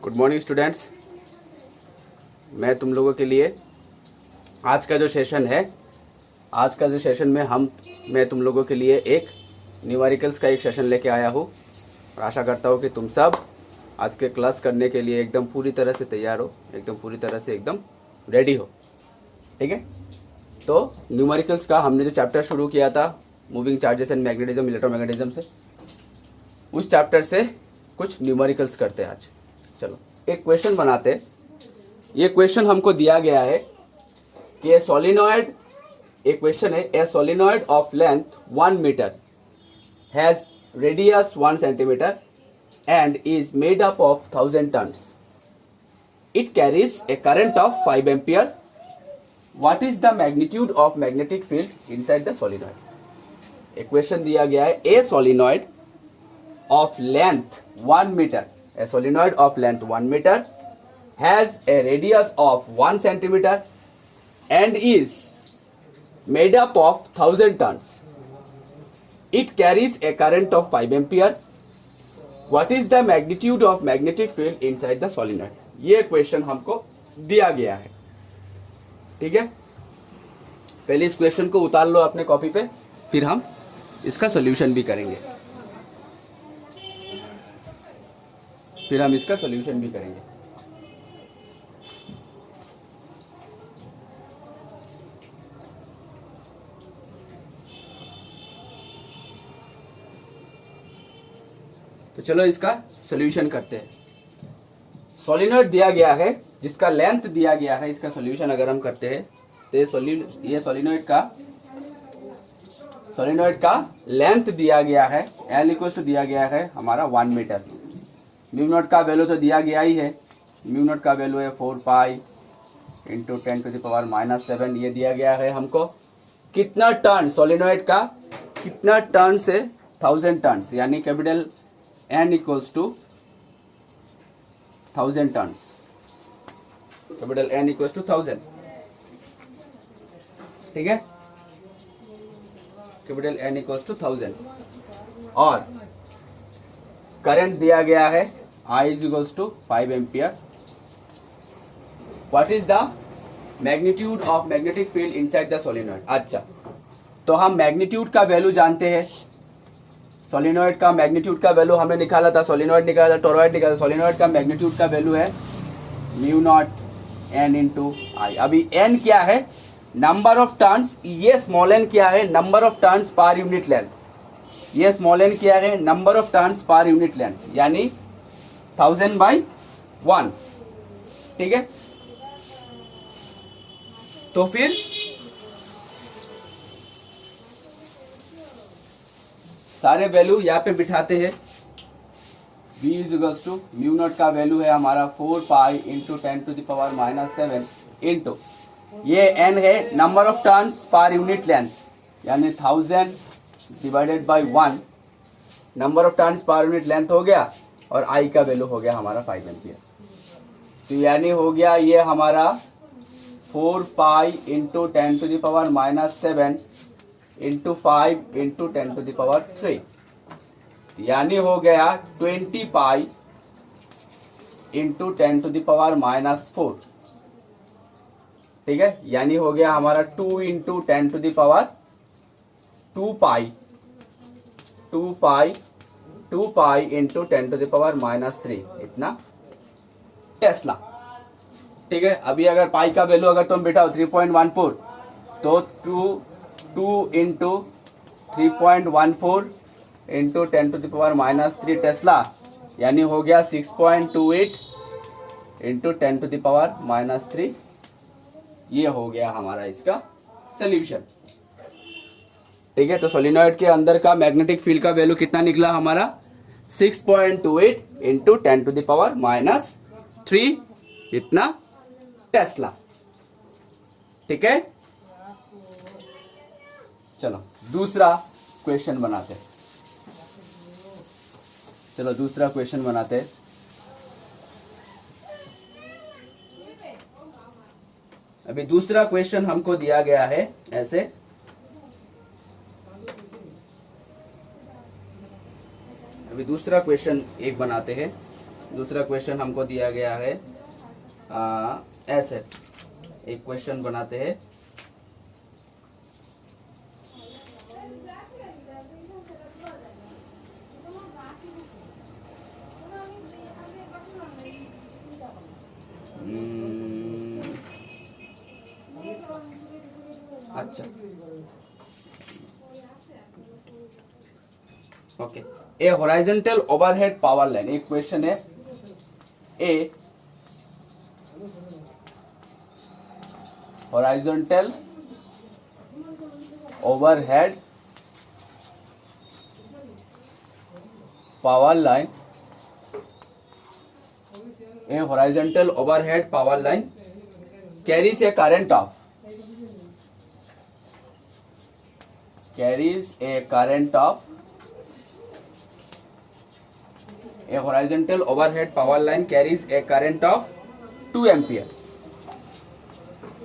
Good morning students. मैं तुम लोगों के लिए आज का जो सेशन में मैं तुम लोगों के लिए एक न्यूमेरिकल्स का एक सेशन लेके आया हूँ और आशा करता हूँ कि तुम सब आज के क्लास करने के लिए एकदम पूरी तरह से तैयार हो, एकदम पूरी तरह से एकदम रेडी हो। ठीक है, तो न्यूमेरिकल्स का हमने जो चैप्टर शुरू किया था moving charges and magnetism electromagnetism से, उस चैप्टर से कुछ न्यूमेरिकल्स करते हैं आज। चलो एक क्वेश्चन बनाते। ये क्वेश्चन हमको दिया गया है कि सोलिनॉइड, एक क्वेश्चन है, a solenoid of length 1 metre has radius 1 centimetre and is made up of 1000 turns. It carries a current of 5 ampere. What is the magnitude of magnetic field inside the solenoid. एक question दिया गया है, a solenoid of length 1 meter, a solenoid of length 1 meter has a radius of 1 centimeter and is made up of 1000 tons. It carries a current of 5 ampere. What is the magnitude of magnetic field inside the solenoid? ये question हमको दिया गया है। ठीक है, पहले इस question को उतार लो अपने कॉपी पे, फिर हम इसका सॉल्यूशन भी करेंगे। तो चलो इसका सॉल्यूशन करते हैं। सोलिनॉइड दिया गया है जिसका लेंथ दिया गया है, इसका सॉल्यूशन अगर हम करते हैं तो ये सोलिनॉइड का लेंथ दिया गया है, L इक्वल टू दिया गया है हमारा 1 मीटर। म्यू नॉट का वैल्यू तो दिया गया ही है, म्यू नॉट का वैल्यू है 4 पाई इंटू 10⁻⁷ ये दिया गया है हमको। कितना टन सोलिनॉइड का, कितना टन से 1000 टन, यानी capital N equals to 1000 ton, capital N equals to 1000। ठीक है, कैपिटल N इक्वल्स टू 1000 और करंट दिया गया है I is equals to 5 ampere. What is the magnitude of magnetic field inside the solenoid. अच्छा, तो हम मैग्नीट्यूड का वैल्यू जानते हैं। सोलिनॉइड का मैग्नीट्यूड का वैल्यू हमने निकाला था, सोलिनॉइड निकाला था, टोरॉइड निकाला था। सोलिनॉइड का मैग्नीट्यूड का वैल्यू है म्यू नॉट N इंटू आई। अभी N क्या है, नंबर ऑफ टर्न्स। ये स्मॉल n क्या है, number of turns per unit length. ये स्मॉल n क्या है, number of turns per unit length, यानी 1000/1। ठीक है, तो फिर सारे वैल्यू यहाँ पे बिठाते हैं। V is equals to mu naught का वैल्यू है हमारा 4 पाई इंटू 10⁻⁷ इंटू ये n है number of turns per unit length, यानी 1000 divided by 1, number of turns per unit length हो गया और I का वैल्यू हो गया हमारा 5 एम्पियर। तो यानी हो गया ये हमारा 4 पाई इंटू 10⁻⁷ इंटू 5 इंटू 10⁻3, यानी हो गया 20 पाई इंटू 10⁻⁴। ठीक है, यानी हो गया हमारा 2 इंटू 10⁻2 पाई इंटू 10⁻3, इतना टेस्ला। ठीक है, अभी अगर पाई का वैल्यू अगर तुम बिठाओ 3.14, तो 2 इंटू 3.14 इंटू 10⁻³ टेस्ला, यानी हो गया 6.28 इंटू 10⁻³ ये हो गया हमारा इसका सोल्यूशन। ठीक है, तो सोलिनॉइड के अंदर का मैग्नेटिक फील्ड का वैल्यू कितना निकला हमारा, 6.28 इंटू 10⁻³ इतना टेस्ला। ठीक है, चलो दूसरा क्वेश्चन बनाते हैं। अभी दूसरा क्वेश्चन हमको दिया गया है ऐसे, अभी दूसरा क्वेश्चन एक बनाते हैं। दूसरा क्वेश्चन हमको दिया गया है ऐसे, एक क्वेश्चन बनाते हैं। अच्छा ओके, ए हॉरिजॉन्टल ओवरहेड पावर लाइन, एक क्वेश्चन है। ए horizontal overhead power line, a horizontal overhead power line carries a current of a horizontal overhead power line carries a current of 2 ampere.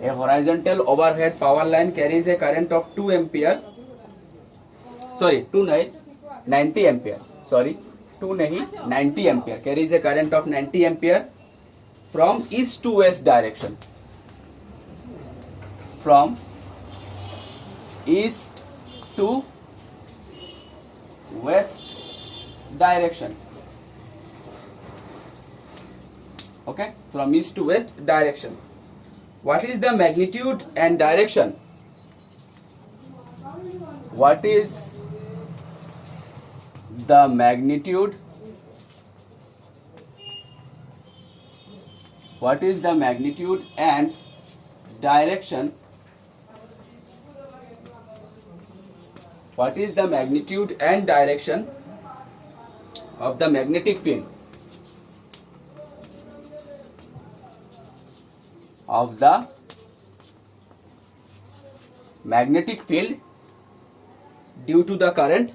A horizontal overhead power line carries a current of 2 ampere, sorry 90 ampere, sorry 2 नहीं 90 ampere, carries a current of 90 ampere from east to west direction, from east to west direction. Okay, from east to west direction. What is the magnitude and direction? What is the magnitude? What is the magnitude and direction? What is the magnitude and direction of the magnetic field? Of the magnetic field due to the current,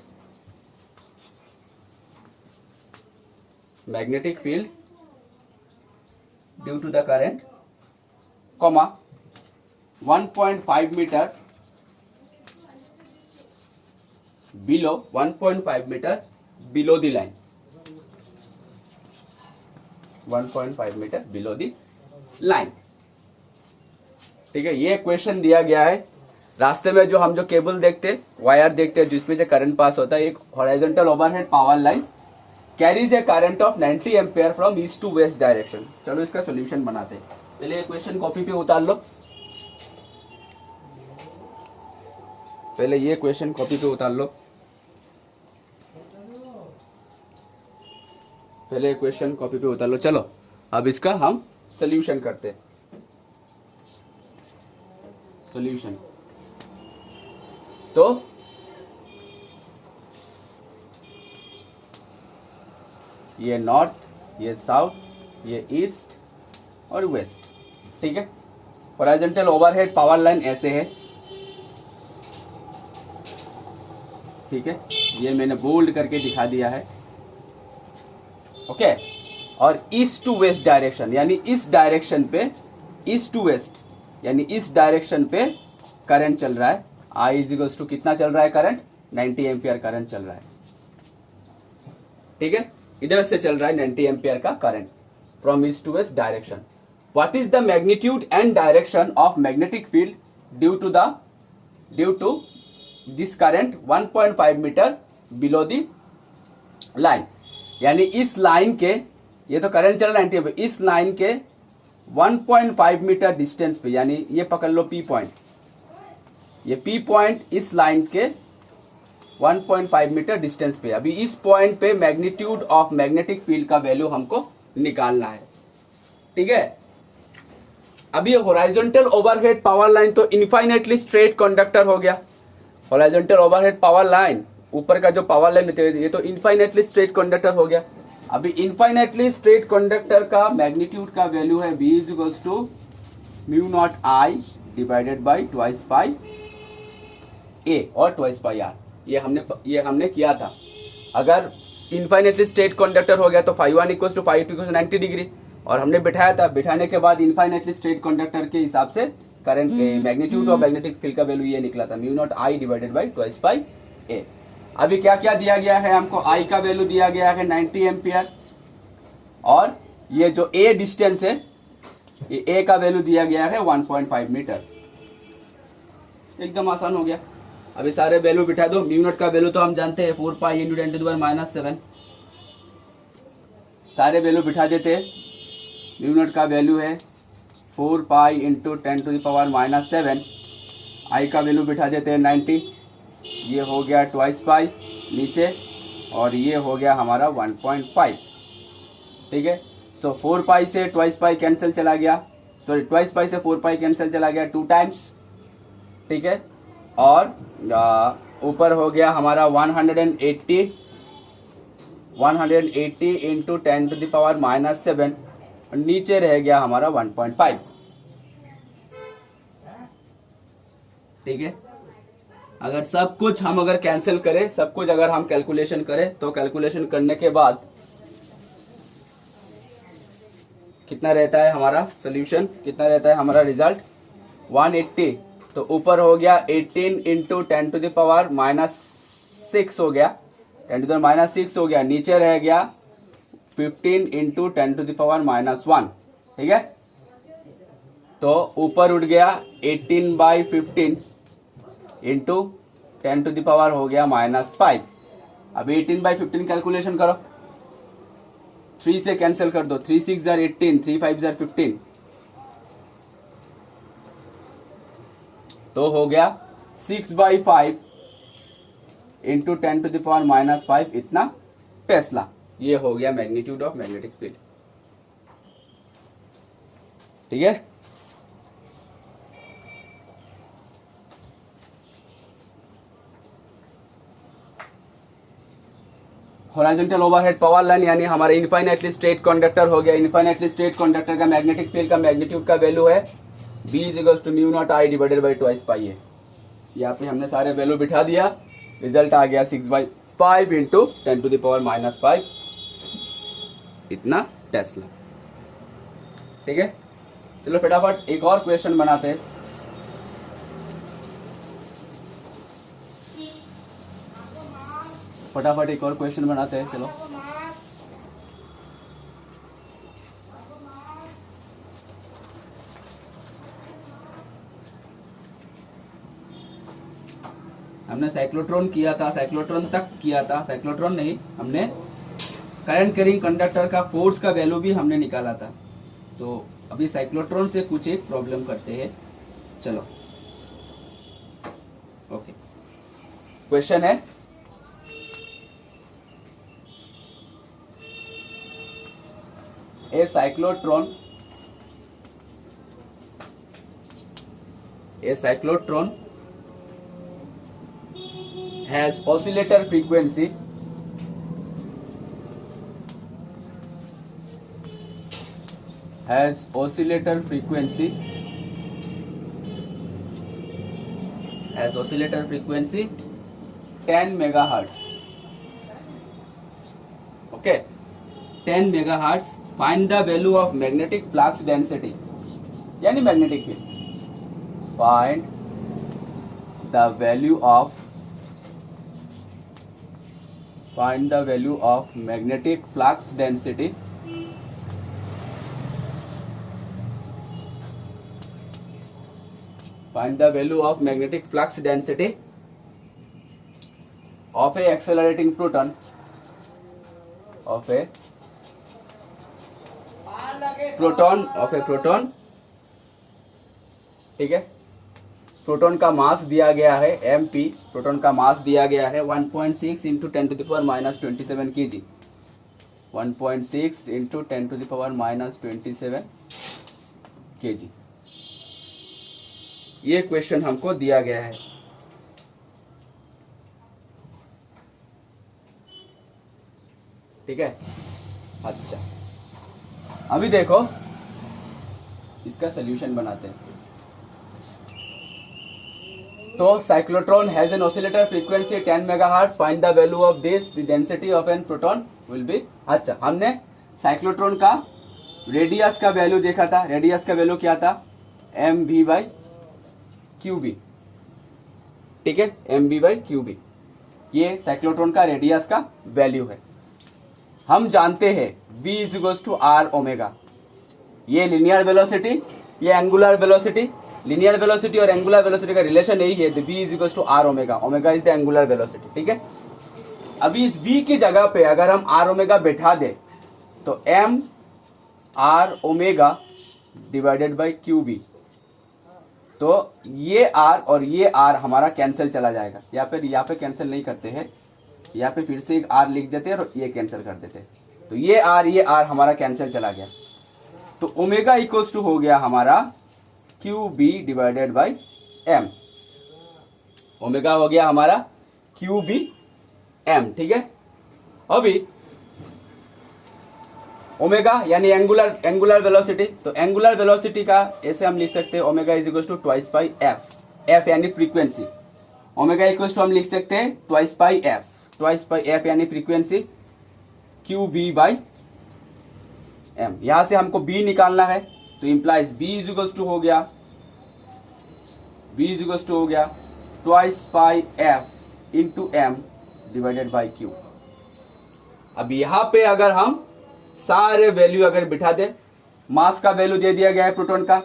magnetic field due to the current, comma 1.5 meter below, 1.5 meter below the line, 1.5 meter below the line. ठीक है, ये question दिया गया है। रास्ते में जो हम जो केबल देखते, वायर देखते हैं जिसमें से करंट पास होता है, एक horizontal overhead power line carries a current of 90 ampere from east to west direction. चलो इसका सॉल्यूशन बनाते हैं। पहले ये क्वेश्चन कॉपी पे उतार लो, पहले ये क्वेश्चन कॉपी पे उतार लो, पहले क्वेश्चन कॉपी पे उतार लो। चलो अब इसका हम सॉल्यूशन करते हैं। सॉल्यूशन तो ये नॉर्थ, ये साउथ, ये ईस्ट और वेस्ट, ठीक है। हॉरिजॉन्टल ओवरहेड पावर लाइन ऐसे है, ठीक है, ये मैंने बोल्ड करके दिखा दिया है, ओके। और ईस्ट टू वेस्ट डायरेक्शन यानी इस डायरेक्शन पे, ईस्ट टू वेस्ट यानी इस डायरेक्शन पे करंट चल रहा है। I इज इक्वल्स टू कितना चल रहा है करंट, 90 एम्पियर करंट चल रहा है, ठीक है। इधर से चल रहा है 90 एम्पियर का current from east to west direction. What is the magnitude and direction of magnetic field due to this current 1.5 meter below the line, यानी इस लाइन के, ये तो करंट चल रहा है 90 एम्पियर, इस लाइन के 1.5 मीटर डिस्टेंस पे, यानी ये पकड़ लो P पॉइंट, ये P पॉइंट इस लाइन के 1.5 मीटर डिस्टेंस पे। अभी इस पॉइंट पे मैग्नीट्यूड ऑफ मैग्नेटिक फील्ड का वैल्यू हमको निकालना है, ठीक है। अभी ये हॉरिजॉन्टल ओवरहेड पावर लाइन तो इनफाइनेटली स्ट्रेट कंडक्टर हो गया। हॉरिजॉन्टल ओवरहेड पावर लाइन, ऊपर का जो पावर लाइन ये तो इनफाइनेटली स्ट्रेट कंडक्टर हो गया। अभी इनफाइनेटली स्ट्रेट कंडक्टर का मैग्नीट्यूड का वैल्यू है B is equals to mu naught I divided by twice pi A और ट्वाइस पाई R। ये हमने किया था। अगर इनफाइनेटली स्ट्रेट कंडक्टर हो गया तो phi 1 equals to phi 2 equals 90 degree, और हमने बिठाया था, बिठाने के बाद इनफाइनेटली स्ट्रेट कंडक्टर के हिसाब से current magnitude of magnetic field का वैल्यू ये निकला था, mu naught I divided by twice pi A। अभी क्या क्या दिया गया है हमको, I का वैल्यू दिया गया है 90 एम्पियर, और ये जो ए डिस्टेंस है, ये ए का वैल्यू दिया गया है 1.5 मीटर। एकदम आसान हो गया। अभी सारे वैल्यू बिठा दो। म्यू नॉट का वैल्यू तो हम जानते हैं 4 पाई इंटू 10⁻⁷। सारे वैल्यू बिठा देते हैं। म्यू नॉट का वैल्यू है 4 पाई इंटू 10⁻⁷। आई का वैल्यू बिठा देते हैं 90। ये हो गया ट्वाइस पाई नीचे, और ये हो गया हमारा 1.5। ठीक है। सो 4 पाई से ट्वाइस पाई कैंसिल चला गया, सॉरी ट्वाइस पाई से 4 पाई कैंसिल चला गया 2 टाइम्स। ठीक है। और ऊपर हो गया हमारा 180 इंटू 10⁻⁷, और नीचे रह गया हमारा 1.5। ठीक है। अगर सब कुछ हम अगर कैंसिल करें, सब कुछ अगर हम कैलकुलेशन करें, तो कैलकुलेशन करने के बाद कितना रहता है हमारा सोल्यूशन, कितना रहता है हमारा रिजल्ट 180। तो ऊपर हो गया 18 इंटू 10⁻⁻6 हो गया, 10⁻⁻6 हो गया। नीचे रह गया 15 इंटू 10⁻⁻1। ठीक है। तो ऊपर उठ गया 18/15 इंटू 10⁻⁻ हो गया -5। अब 18/15 कैलकुलेशन करो, 3 से कैंसिल कर दो। 3 6 जार 18, 3 5 जार 15, तो हो गया 6/5 इंटू 10⁻⁻5, इतना टेस्ला। ये हो गया मैग्नीट्यूड ऑफ मैग्नेटिक फील्ड। ठीक है। हॉरिजॉन्टल ओवरहेड पावर लाइन यानी हमारा इनफाइनाइटली स्ट्रेट कंडक्टर हो गया। इनफाइनाइटली स्ट्रेट कंडक्टर का मैग्नेटिक फील्ड का मैग्नीट्यूड का वैल्यू है B = μ0I डिवाइडेड बाई 2 पाई है। यहाँ पे हमने सारे वैल्यू बिठा दिया, रिजल्ट आ गया 6/5 इंटू 10⁻⁻5, इतना टेस्ला। ठीक है। चलो फटाफट एक और क्वेश्चन बनाते हैं। फटाफट एक और क्वेश्चन बनाते हैं। चलो हमने साइक्लोट्रॉन किया था, साइक्लोट्रॉन तक किया था, साइक्लोट्रॉन नहीं, हमने करंट कैरिंग कंडक्टर का फोर्स का वैल्यू भी हमने निकाला था। तो अभी साइक्लोट्रॉन से कुछ एक प्रॉब्लम करते हैं। चलो ओके। क्वेश्चन है a cyclotron has oscillator frequency has oscillator frequency 10 megahertz. Okay, 10 megahertz. Find the value of magnetic flux density यानी magnetic field. Find the value of magnetic flux density of a accelerating proton ठीक है। Proton का मास दिया गया है mp, proton का मास दिया गया है 1.6 इंटू 10⁻⁻27 kg, 1.6 इंटू 10⁻⁻27 kg। ये क्वेश्चन हमको दिया गया है। ठीक है। अच्छा, अभी देखो इसका सॉल्यूशन बनाते हैं। तो cyclotron has an oscillator frequency 10 megahertz, find the value of this, the density of an proton will be. अच्छा, हमने साइक्लोट्रॉन का रेडियस का वैल्यू देखा था। रेडियस का वैल्यू क्या था? mv/qb। ठीक है, mv/qb, ये साइक्लोट्रॉन का रेडियस का वैल्यू है। हम जानते हैं v is equals to r omega. ये लिनियर वेलोसिटी, ये एंगुलर वेलोसिटी, लिनियर वेलोसिटी और एंगुलर वेलोसिटी का रिलेशन यही है, v is equals to r omega. Omega is the angular velocity, ठीक है। अभी इस v की जगह पे अगर हम आर ओमेगा बैठा दे तो m r omega divided by q B, तो ये r और ये r हमारा कैंसिल चला जाएगा। यहाँ पे कैंसिल नहीं करते हैं, यहाँ पे फिर से एक r लिख देते हैं और ये कैंसिल कर देते हैं। तो ये r हमारा कैंसिल चला गया। तो ओमेगा इक्वल्स टू हो गया हमारा q B divided by m. Omega हो गया हमारा क्यू बी एम, ठीक है। अभी ओमेगा यानी एंगुलर वेलोसिटी, तो एंगुलर वेलोसिटी का ऐसे हम लिख सकते हैं omega is equal to twice by f. F यानी फ्रीक्वेंसी, ओमेगा इक्वल टू हम लिख सकते हैं ट्वाइस बाई एफ यानी frequency, q B by m. यहां से हमको बी निकालना है, तो implies B is equal to हो गया twice by f into m divided by q. अब यहां पे अगर हम सारे वैल्यू अगर बिठा दे, मास का वैल्यू दे दिया गया है प्रोटॉन का,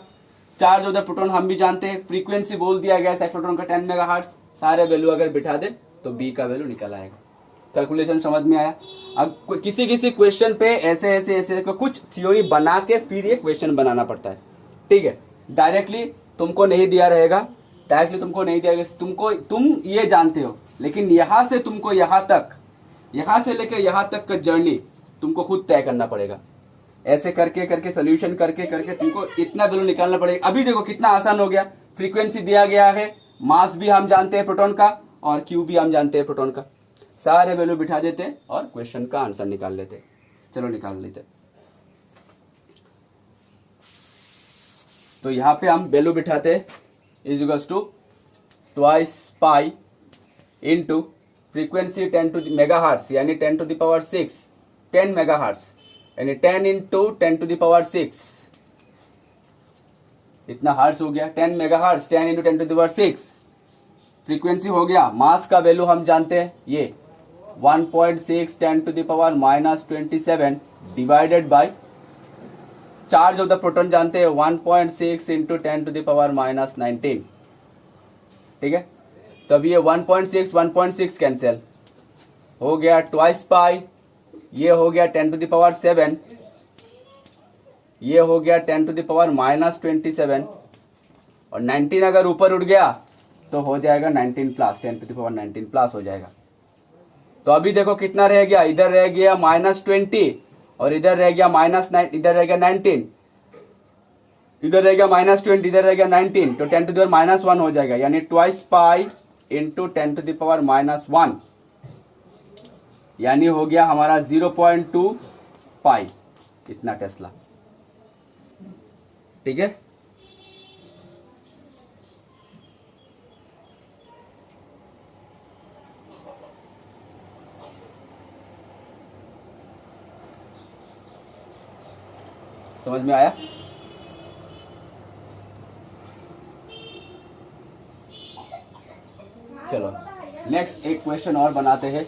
चार्ज ऑफ द प्रोटॉन हम भी जानते हैं, फ्रीक्वेंसी बोल दिया गया है साइक्लोट्रॉन का 10 मेगाहर्ट्ज, सारे वैल्यू अगर बिठा दे तो बी का वैल्यू निकल आएगा। कैलकुलेशन समझ में आया। अब किसी क्वेश्चन पे ऐसे कुछ थ्योरी बना के फिर ये क्वेश्चन बनाना पड़ता है, ठीक है। डायरेक्टली तुमको नहीं दिया रहेगा, तुम ये जानते हो, लेकिन यहां से तुमको यहां से लेकर यहां तक का जर्नी तुमको खुद तय करना पड़ेगा। ऐसे करके सोल्यूशन करके तुमको इतना वैल्यू निकालना पड़ेगा। अभी देखो कितना आसान हो गया, फ्रीक्वेंसी दिया गया है, मास भी हम जानते हैं प्रोटॉन का और क्यू भी हम जानते हैं प्रोटॉन का, सारे वैल्यू बिठा देते और क्वेश्चन का आंसर निकाल लेते। चलो निकाल लेते। तो यहां पे हम वैल्यू बिठाते is equals to twice pi into frequency 10 to megahertz यानी 10 टू द पावर 6, 10 मेगाहर्ट्ज यानी 10 इंटू 10 टू द पावर 6, इतना हर्ट्ज हो गया। 10 megahertz 10 into 10 to the power 6 frequency हो गया। मास का वैल्यू हम जानते हैं ये 1.6 10 to the power -27 divided by charge of the proton जानते हैं 1.6 इंटू 10 टू द पावर -19, ठीक है। तो अब ये 1.6 कैंसिल हो गया, ट्वाइस पाई, ये हो गया 10 टू द पावर 7, ये हो गया 10 टू द पावर -27 और 19 अगर ऊपर उठ गया तो हो जाएगा 19 plus, 10 to the power 19 plus हो जाएगा। तो अभी देखो कितना रह गया, इधर रह गया -20 और इधर रह गया -9, इधर रह गया 19, इधर रह गया -20, इधर रह गया 19, तो 10 टू द पावर -1 हो जाएगा, यानी twice pi into 10 to the power -1 यानी हो गया हमारा 0.2 पाई, इतना टेस्ला, ठीक है। समझ में आया। चलो नेक्स्ट एक क्वेश्चन और बनाते हैं।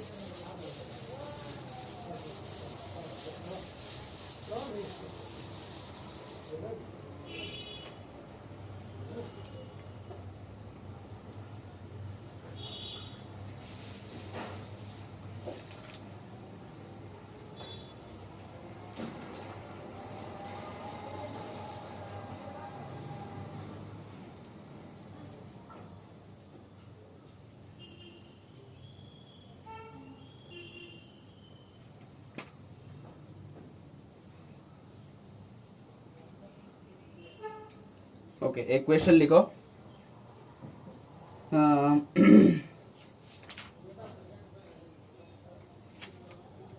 ओके, एक क्वेश्चन लिखो।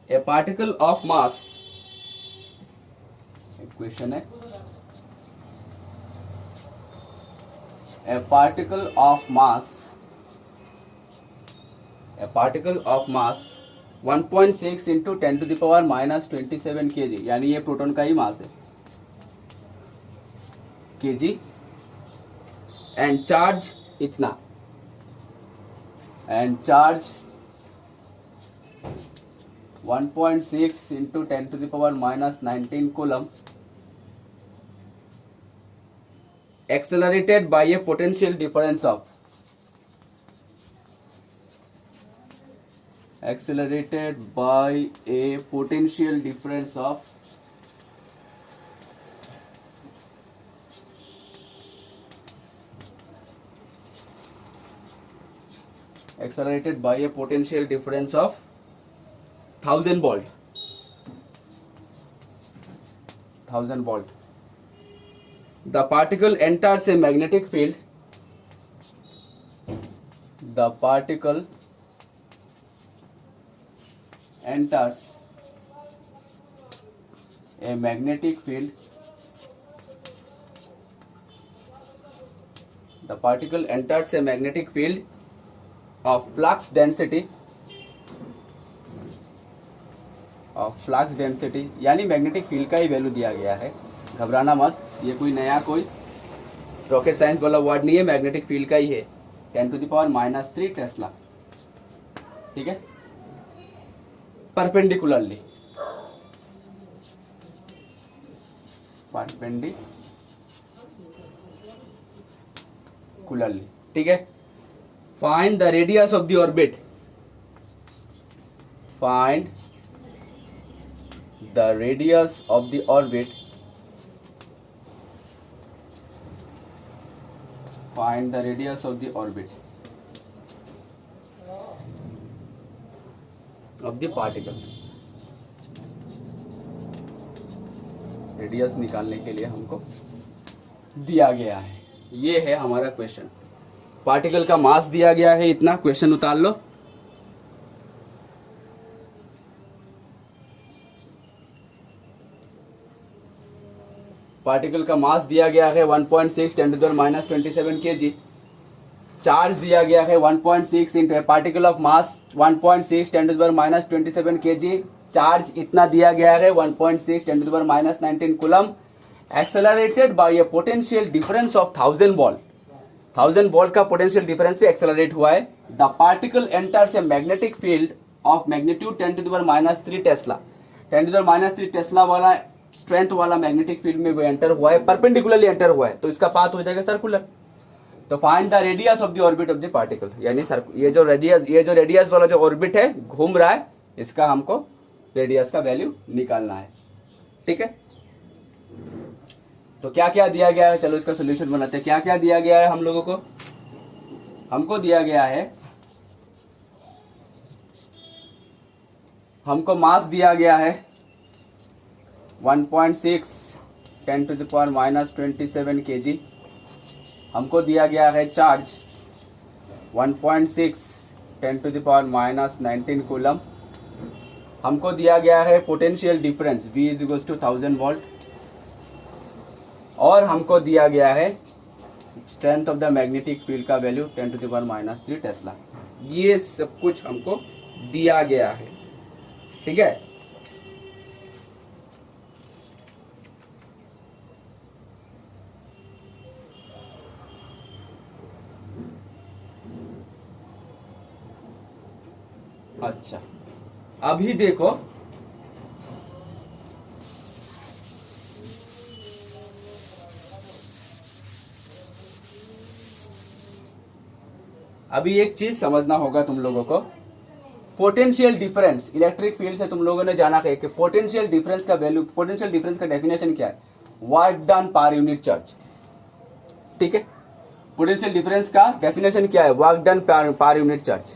A particle of mass, question है, a particle of mass 1.6 into 10 to the power -27 kg, यानी ये प्रोटॉन का ही मास है, kg, एंड चार्ज इतना, and charge 1.6 into 10 to the power minus 19 coulomb accelerated by a potential difference of accelerated by a potential difference of 1000 volt. The particle enters a magnetic field. The particle enters a magnetic field. The particle enters a magnetic field of flux density यानी magnetic field का ही value दिया गया है, घबराना मत, ये कोई नया कोई रॉकेट साइंस वाला वर्ड नहीं है, मैग्नेटिक फील्ड का ही है, 10 to the power minus 3 Tesla, ठीक है। परपेंडिकुलरली ठीक है। Find the radius of the orbit, find the radius of the orbit, find the radius of the orbit of the particle. Radius निकालने के लिए हमको दिया गया है, ये है हमारा क्वेश्चन। पार्टिकल का मास दिया गया है इतना, क्वेश्चन उतार लो। पार्टिकल का मास दिया गया है 1.6 10 to the minus 27 kg। Charge दिया गया है 1.6 into particle of mass 1.6 10 to the minus 27 kg। Charge इतना दिया गया है 1.6 10 to the minus 19 coulomb, accelerated by a potential difference of 1000 volt. 1000 volt का पोटेंशियल डिफरेंस पे एक्सेलरेट हुआ है। The particle enters a magnetic field of magnitude 10 to the minus 3 tesla. 10 to the minus 3 tesla वाला strength वाला magnetic field में वो enter हुआ है, परपेंडिकुलरली एंटर हुआ है, तो इसका पाथ हो जाएगा सर्कुलर। तो find the radius of the orbit of the particle, यानी ये जो रेडियस वाला जो ऑर्बिट है घूम रहा है, इसका हमको रेडियस का वैल्यू निकालना है, ठीक है। तो क्या क्या दिया गया है, चलो इसका सोल्यूशन बनाते हैं। क्या क्या दिया गया है हम लोगों को, हमको दिया गया है, हमको मास दिया गया है 1.6 10 to the power minus 27 kg। हमको दिया गया है charge 1.6 10 to the power minus 19 coulomb. हमको दिया गया है potential difference V is equals to 1000 volt, और हमको दिया गया है strength of the magnetic field का value 10 to the power minus 3 tesla. ये सब कुछ हमको दिया गया है, ठीक है। अच्छा, अभी देखो अभी एक चीज समझना होगा तुम लोगों को। पोटेंशियल डिफरेंस इलेक्ट्रिक फील्ड से तुम लोगों ने जाना है कि पोटेंशियल डिफरेंस का वैल्यू, पोटेंशियल डिफरेंस का डेफिनेशन क्या है, work done per unit charge, ठीक है। पोटेंशियल डिफरेंस का डेफिनेशन क्या है, work done per unit charge,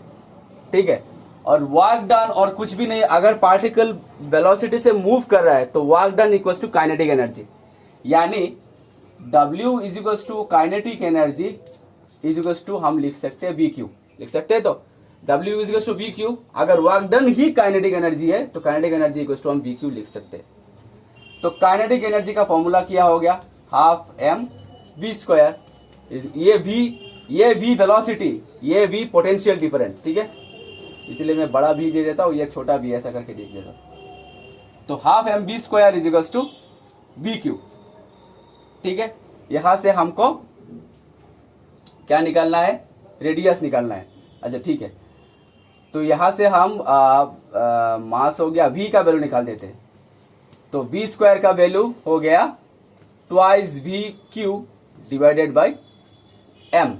ठीक है। और वर्क डन और कुछ भी नहीं, अगर पार्टिकल वेलोसिटी से मूव कर रहा है तो work done equals to kinetic energy, यानी W is equals to kinetic energy is equals to हम लिख सकते हैं VQ, लिख सकते हैं। तो W is equals to VQ, अगर वर्क डन ही काइनेटिक एनर्जी है तो काइनेटिक एनर्जी इक्वल्स टू हम VQ लिख सकते हैं। तो काइनेटिक एनर्जी का फॉर्मूला क्या हो गया, हाफ mv²। ये v वेलोसिटी, ये v पोटेंशियल डिफरेंस, ठीक है। इसलिए मैं बड़ा भी दे देता हूँ, ये छोटा भी ऐसा करके देख देता हूँ। तो half mv² is equals to VQ, ठीक है। यहां से हमको क्या निकालना है, रेडियस निकालना है। अच्छा ठीक है, तो यहाँ से हम मास हो गया v का वैल्यू निकाल देते हैं। तो v स्क्वायर का वैल्यू हो गया twice v q divided by m।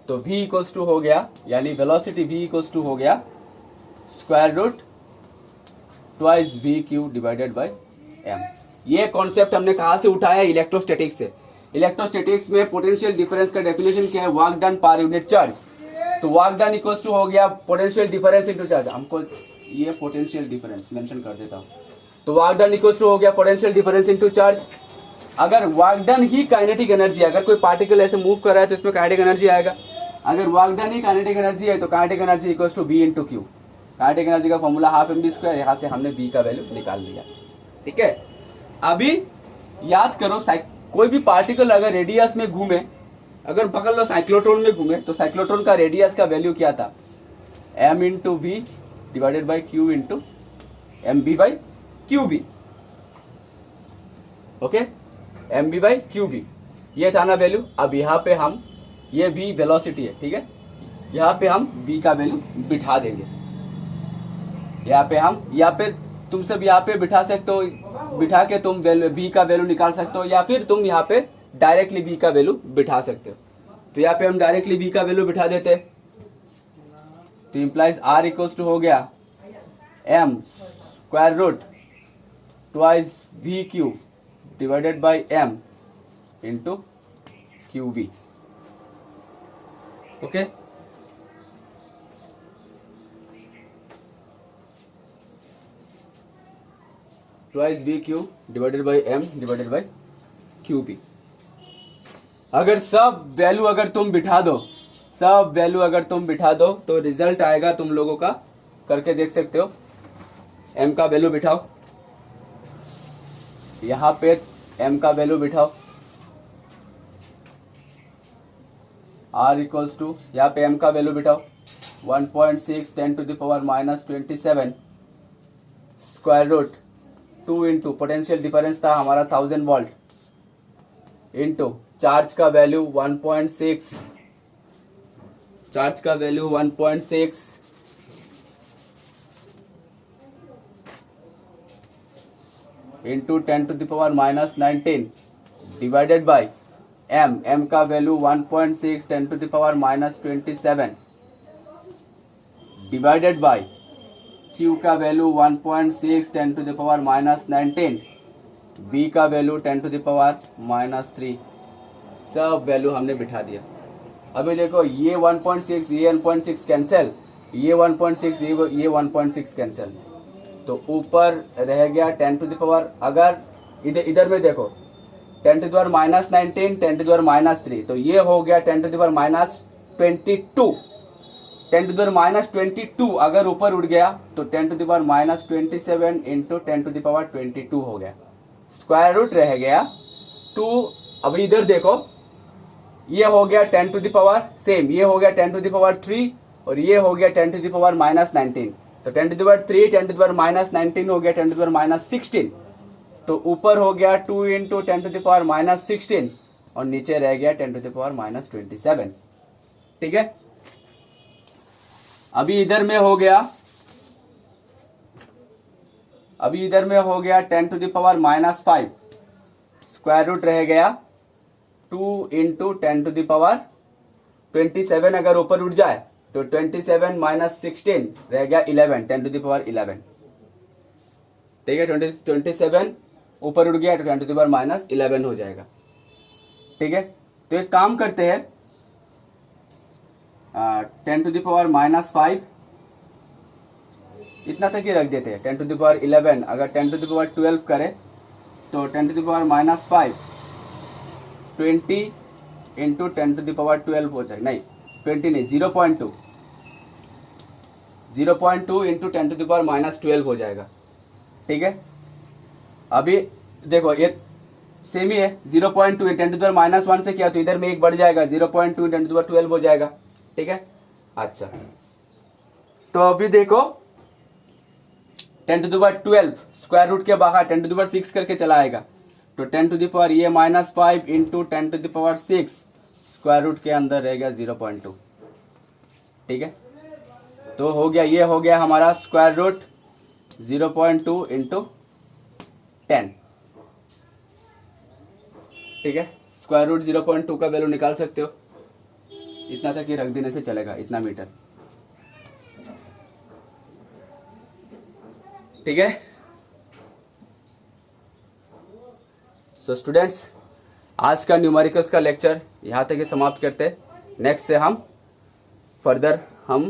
तो v इक्वल्स टू हो गया, यानी वेलोसिटी v इक्वल्स टू हो गया square root twice v q divided by m। ये कॉन्सेप्ट हमने कहाँ से उठाया? इलेक्ट्रोस्टैटिक्स से। इलेक्ट्रोस्टैटिक्स में पोटेंशियल डिफरेंस का डेफिनेशन क्या है? Work done per unit charge. तो वर्क डन इक्वल्स टू हो गया पोटेंशियल डिफरेंस इनटू चार्ज। हमको ये पोटेंशियल डिफरेंस मेंशन कर देता हूँ। तो वर्क डन इक्वल्स टू हो गया पोटेंशियल डिफरेंस इनटू चार्ज। अगर वर्क डन ही काइनेटिक एनर्जी, अगर कोई पार्टिकल ऐसे मूव कर रहा है तो इसमें काइनेटिक एनर्जी आएगा। अगर वर्क डन ही काइनेटिक एनर्जी है तो kinetic energy equals to v into q. Kinetic energy का फॉर्मूला हाफ mv स्क्वायर, यहाँ से हमने v का वैल्यू निकाल लिया। ठीक है, अभी याद करो, कोई भी पार्टिकल अगर रेडियस में घूमे, अगर पकड़ लो साइक्लोट्रॉन में घूमे, तो साइक्लोट्रॉन का रेडियस का वैल्यू क्या था? m into v divided by q into m B by q B. Okay, m B by q B, ये था ना वैल्यू। अब यहाँ पे हम, ये v वेलोसिटी है, ठीक है, यहाँ पे हम v का वैल्यू बिठा देंगे। यहाँ पे तुम सब यहाँ पे बिठा सकते हो, बिठा के तुम v का वैल्यू निकाल सकते हो, या फिर तुम यहाँ पे डायरेक्टली v का वैल्यू बिठा सकते हो। तो यहाँ पे हम डायरेक्टली v का वैल्यू बिठा देते, तो इंप्लाइज r इक्वल्स टू हो गया m square root twice v q divided by m into q B. Okay, twice v q divided by m divided by q B. अगर सब वैल्यू अगर तुम बिठा दो, सब वैल्यू अगर तुम बिठा दो तो रिजल्ट आएगा तुम लोगों का, करके देख सकते हो। m का वैल्यू बिठाओ, यहाँ पे m का वैल्यू बिठाओ, r इक्वल्स टू, यहाँ पे m का वैल्यू बिठाओ 1.6 10 to the power minus 27 square root 2 into potential difference था हमारा 1000 वोल्ट इंटू चार्ज का वैल्यू 1.6, चार्ज का value 1.6 into 10 to the power minus 19 divided by m का value 1.6 10 to the power minus 27 divided by q का value 1.6 10 to the power minus 19, b का value 10 to the power minus 3। सब value हमने बिठा दिया। अभी देखो, ये 1.6 ये 1.6 कैंसिल, ये 1.6 ये 1.6 कैंसिल, तो ऊपर रह गया 10 टू द पावर, अगर इधर में देखो 10 to the power minus 19 10 to the power minus 3, तो ये हो गया 10 to the power minus 22। 10 to the power minus 22 अगर ऊपर उड़ गया तो 10 to the power minus 27 into 10 to the power 22 हो गया। स्क्वायर रूट रह गया 2। अभी इधर देखो, ये हो गया 10 टू द पावर सेम, ये हो गया 10 टू द पावर 3 और ये हो गया 10 टू द पावर माइनस 19। तो 10 to the power 3 10 to the power minus 19 हो गया 10 टू द पावर माइनस 16। तो ऊपर हो गया 2 into 10 to the power minus 16 और नीचे रह गया 10 टू द पावर माइनस 27। ठीक है, अभी इधर में हो गया, अभी इधर में हो गया 10 to the power minus 5, square root रह गया 2 इंटू 10 टू द पावर 27। अगर ऊपर उठ जाए तो 27 माइनस 16 रह गया 11, 10 टू द पावर 11। ठीक है, 27 ऊपर उठ गया तो 10 टू द पावर माइनस 11 हो जाएगा। ठीक है, तो एक काम करते हैं, 10 टू द पावर माइनस 5 इतना तक ही रख देते हैं। 10 टू द पावर 11 अगर 10 टू द पावर 12 करे तो 10 to the power minus 5 20 into 10 to the power 12 हो जाएगा, नहीं 20 नहीं 0.2 into 10 to the power minus 12 हो जाएगा। ठीक है, अभी देखो ये सेम ही है, 0.2 10 टू द पावर माइनस 1 से किया तो इधर में एक बढ़ जाएगा, 0.2 10 टू द पावर 12 हो जाएगा। ठीक है, अच्छा तो अभी देखो 10 to the power 12 square root के बाहर 10 टू द पावर 6 करके चला आएगा, तो 10 टू द पावर ये minus 5 into 10 to the power 6 square root के अंदर रहेगा 0.2। ठीक है, तो हो गया, ये हो गया हमारा स्क्वायर रूट 0.2 इंटू 10। ठीक है, स्क्वायर रूट 0.2 का वैल्यू निकाल सकते हो, इतना तक ही रख देने से चलेगा, इतना मीटर। ठीक है, सो स्टूडेंट्स, आज का न्यूमेरिकल्स का लेक्चर यहाँ तक ही समाप्त करते हैं। नेक्स्ट से हम फर्दर हम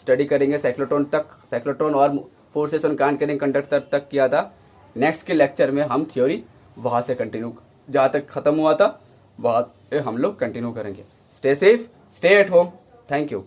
स्टडी करेंगे साइक्लोट्रॉन तक, साइक्लोट्रॉन और फोर्सेस ऑन कॉन्करिंग कंडक्टर तक किया था। नेक्स्ट के लेक्चर में हम थ्योरी वहाँ से कंटिन्यू, जहाँ तक खत्म हुआ था वहाँ से हम लोग कंटिन्यू करेंगे। Stay safe, stay at home, thank you.